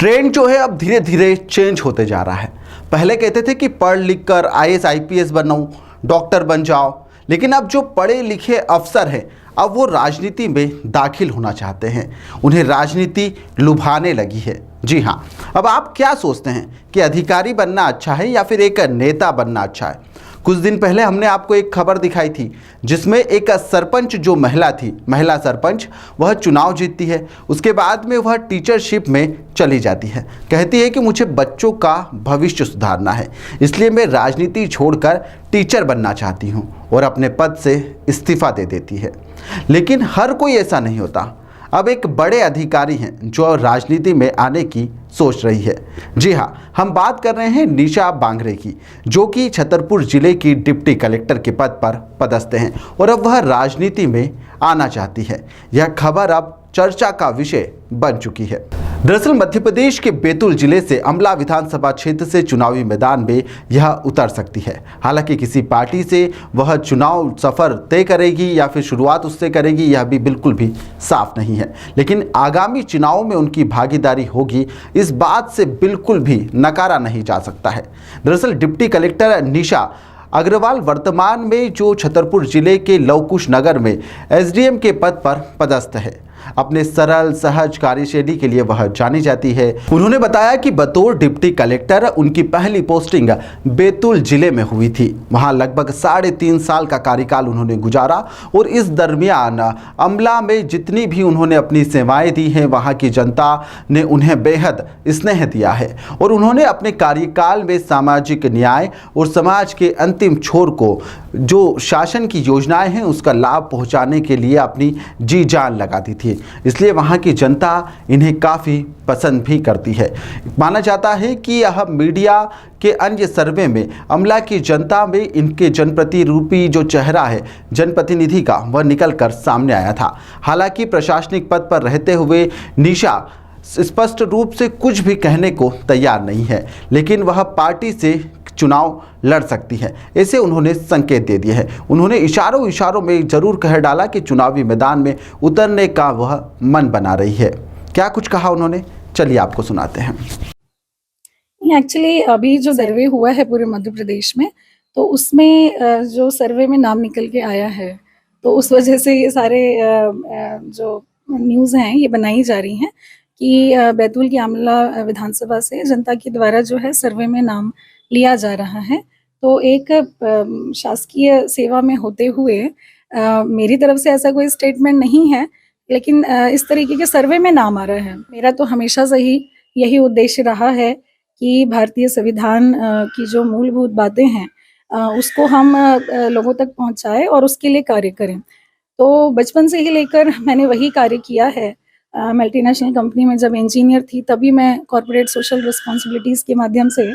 Trend जो है अब धीरे धीरे चेंज होते जा रहा है। पहले कहते थे कि पढ़ लिख कर आईएएस आईपीएस बनो, डॉक्टर बन जाओ, लेकिन अब जो पढ़े लिखे अफसर हैं अब वो राजनीति में दाखिल होना चाहते हैं। उन्हें राजनीति लुभाने लगी है। जी हाँ, अब आप क्या सोचते हैं कि अधिकारी बनना अच्छा है या फिर एक नेता बनना अच्छा है? कुछ दिन पहले हमने आपको एक खबर दिखाई थी जिसमें एक सरपंच जो महिला थी, महिला सरपंच, वह चुनाव जीतती है। उसके बाद में वह टीचरशिप में चली जाती है। कहती है कि मुझे बच्चों का भविष्य सुधारना है, इसलिए मैं राजनीति छोड़कर टीचर बनना चाहती हूँ, और अपने पद से इस्तीफा दे देती है। लेकिन हर कोई ऐसा नहीं होता। अब एक बड़े अधिकारी हैं जो राजनीति में आने की सोच रही है। जी हाँ, हम बात कर रहे हैं निशा बांगरे की, जो कि छतरपुर जिले की डिप्टी कलेक्टर के पद पर पदस्थ हैं और अब वह राजनीति में आना चाहती है। यह खबर अब चर्चा का विषय बन चुकी है। दरअसल मध्य प्रदेश के बैतूल जिले से अमला विधानसभा क्षेत्र से चुनावी मैदान में यह उतर सकती है। हालांकि किसी पार्टी से वह चुनाव सफर तय करेगी या फिर शुरुआत उससे करेगी, यह भी बिल्कुल भी साफ नहीं है। लेकिन आगामी चुनावों में उनकी भागीदारी होगी, इस बात से बिल्कुल भी नकारा नहीं जा सकता है। दरअसल डिप्टी कलेक्टर निशा अग्रवाल वर्तमान में जो छतरपुर जिले के लवकुश नगर में एसडीएम के पद पर पदस्थ है। अपने सरल सहज कार्यशैली के लिए वह जानी जाती है। उन्होंने बताया कि बतौर डिप्टी कलेक्टर उनकी पहली पोस्टिंग बैतूल जिले में हुई थी। वहां लगभग 3.5 साल का कार्यकाल उन्होंने गुजारा और इस दरमियान अमला में जितनी भी उन्होंने अपनी सेवाएं दी हैं, वहां की जनता ने उन्हें बेहद स्नेह दिया है और उन्होंने अपने कार्यकाल में सामाजिक न्याय और समाज के अंतिम छोर को जो शासन की योजनाएं हैं उसका लाभ पहुंचाने के लिए अपनी जी जान लगा दी थी। इसलिए वहां की जनता इन्हें काफ़ी पसंद भी करती है। माना जाता है कि यह मीडिया के अन्य सर्वे में अमला की जनता में इनके जनप्रति रूपी जो चेहरा है जनप्रतिनिधि का, वह निकलकर सामने आया था। हालांकि प्रशासनिक पद पर रहते हुए निशा स्पष्ट रूप से कुछ भी कहने को तैयार नहीं है, लेकिन वह पार्टी से चुनाव लड़ सकती है, ऐसे उन्होंने संकेत दे दिए हैं। उन्होंने इशारों में जरूर कह डाला कि चुनावी मैदान में उतरने का वह मन बना रही है। क्या कुछ कहा उन्होंने, चलिए आपको सुनाते हैं। एक्चुअली अभी जो सर्वे हुआ है पूरे मध्य प्रदेश में, तो उसमें जो सर्वे में नाम निकल के आया है, तो उस वजह से ये सारे जो न्यूज़ हैं ये बनाई जा रही हैं कि बैतूल की आमला विधानसभा से जनता के द्वारा जो है सर्वे में नाम लिया जा रहा है। तो एक शासकीय सेवा में होते हुए मेरी तरफ से ऐसा कोई स्टेटमेंट नहीं है, लेकिन इस तरीके के सर्वे में नाम आ रहा है। मेरा तो हमेशा से ही यही उद्देश्य रहा है कि भारतीय संविधान की जो मूलभूत बातें हैं उसको हम लोगों तक पहुंचाएं और उसके लिए कार्य करें। तो बचपन से ही लेकर मैंने वही कार्य किया है। मल्टीनेशनल कंपनी में जब इंजीनियर थी तभी मैं कॉर्पोरेट सोशल रिस्पॉन्सिबिलिटीज़ के माध्यम से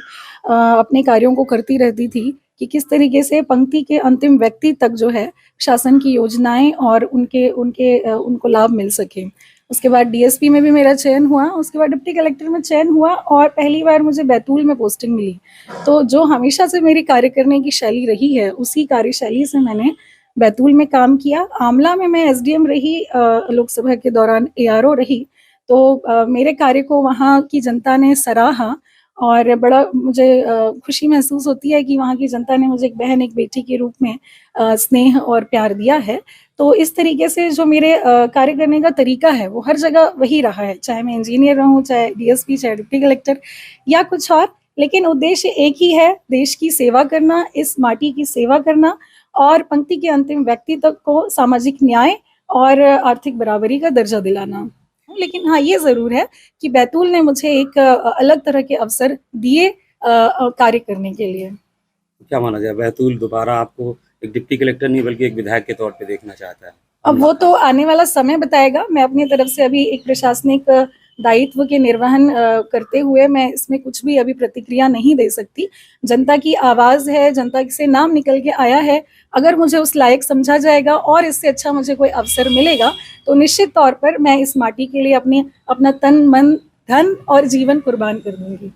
अपने कार्यों को करती रहती थी कि किस तरीके से पंक्ति के अंतिम व्यक्ति तक जो है शासन की योजनाएं और उनको लाभ मिल सके। उसके बाद डीएसपी में भी मेरा चयन हुआ, उसके बाद डिप्टी कलेक्टर में चयन हुआ और पहली बार मुझे बैतूल में पोस्टिंग मिली। तो जो हमेशा से मेरी कार्य करने की शैली रही है, उसी कार्यशैली से मैंने बैतूल में काम किया। आमला में मैं एसडीएम रही, लोकसभा के दौरान एआरओ रही। तो मेरे कार्य को वहाँ की जनता ने सराहा और बड़ा मुझे खुशी महसूस होती है कि वहाँ की जनता ने मुझे एक बहन, एक बेटी के रूप में स्नेह और प्यार दिया है। तो इस तरीके से जो मेरे कार्य करने का तरीका है वो हर जगह वही रहा है, चाहे मैं इंजीनियर रहूँ, चाहे डीएसपी, चाहे डिप्टी कलेक्टर या कुछ और, लेकिन उद्देश्य एक ही है, देश की सेवा करना, इस माटी की सेवा करना और पंक्ति के अंतिम व्यक्ति तक को सामाजिक न्याय और आर्थिक बराबरी का दर्जा दिलाना। लेकिन हाँ, ये ज़रूर है कि बैतूल ने मुझे एक अलग तरह के अवसर दिए कार्य करने के लिए। क्या माना जाए, बैतूल दोबारा आपको एक डिप्टी कलेक्टर नहीं बल्कि एक विधायक के तौर पे देखना चाहता है? अब वो तो आने वाला समय बताएगा। मैं अपनी तरफ से अभी एक प्रशासनिक दायित्व के निर्वहन करते हुए मैं इसमें कुछ भी अभी प्रतिक्रिया नहीं दे सकती। जनता की आवाज़ है, जनता से नाम निकल के आया है। अगर मुझे उस लायक समझा जाएगा और इससे अच्छा मुझे कोई अवसर मिलेगा तो निश्चित तौर पर मैं इस माटी के लिए अपना तन, मन, धन और जीवन कुर्बान कर दूंगी।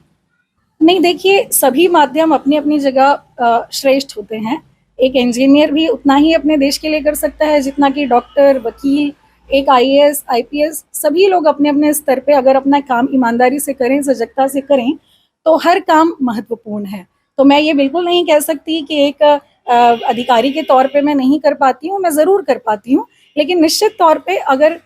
नहीं, देखिए, सभी माध्यम अपनी अपनी जगह श्रेष्ठ होते हैं। एक इंजीनियर भी उतना ही अपने देश के लिए कर सकता है जितना कि डॉक्टर, वकील एक आईएएस आईपीएस सभी लोग अपने अपने स्तर पे अगर अपना काम ईमानदारी से करें, सजगता से करें, तो हर काम महत्वपूर्ण है। तो मैं ये बिल्कुल नहीं कह सकती कि एक अधिकारी के तौर पे मैं नहीं कर पाती हूँ, मैं ज़रूर कर पाती हूँ, लेकिन निश्चित तौर पे अगर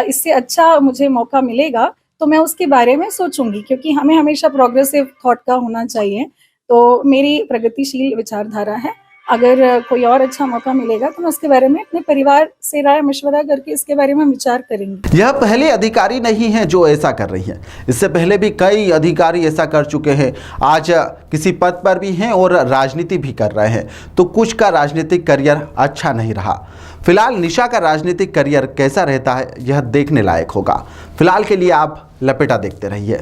इससे अच्छा मुझे मौका मिलेगा तो मैं उसके बारे में सोचूंगी, क्योंकि हमें हमेशा प्रोग्रेसिव थॉट का होना चाहिए। तो मेरी प्रगतिशील विचारधारा है, अगर कोई और अच्छा मौका मिलेगा तो मैं उसके बारे में अपने परिवार से राय मशवरा करके इसके बारे में विचार करेंगे। यह पहले अधिकारी नहीं है जो ऐसा कर रही है, इससे पहले भी कई अधिकारी ऐसा कर चुके हैं, आज किसी पद पर भी हैं और राजनीति भी कर रहे हैं। तो कुछ का राजनीतिक करियर अच्छा नहीं रहा। फिलहाल निशा का राजनीतिक करियर कैसा रहता है यह देखने लायक होगा। फिलहाल के लिए आप लपेटा देखते रहिए।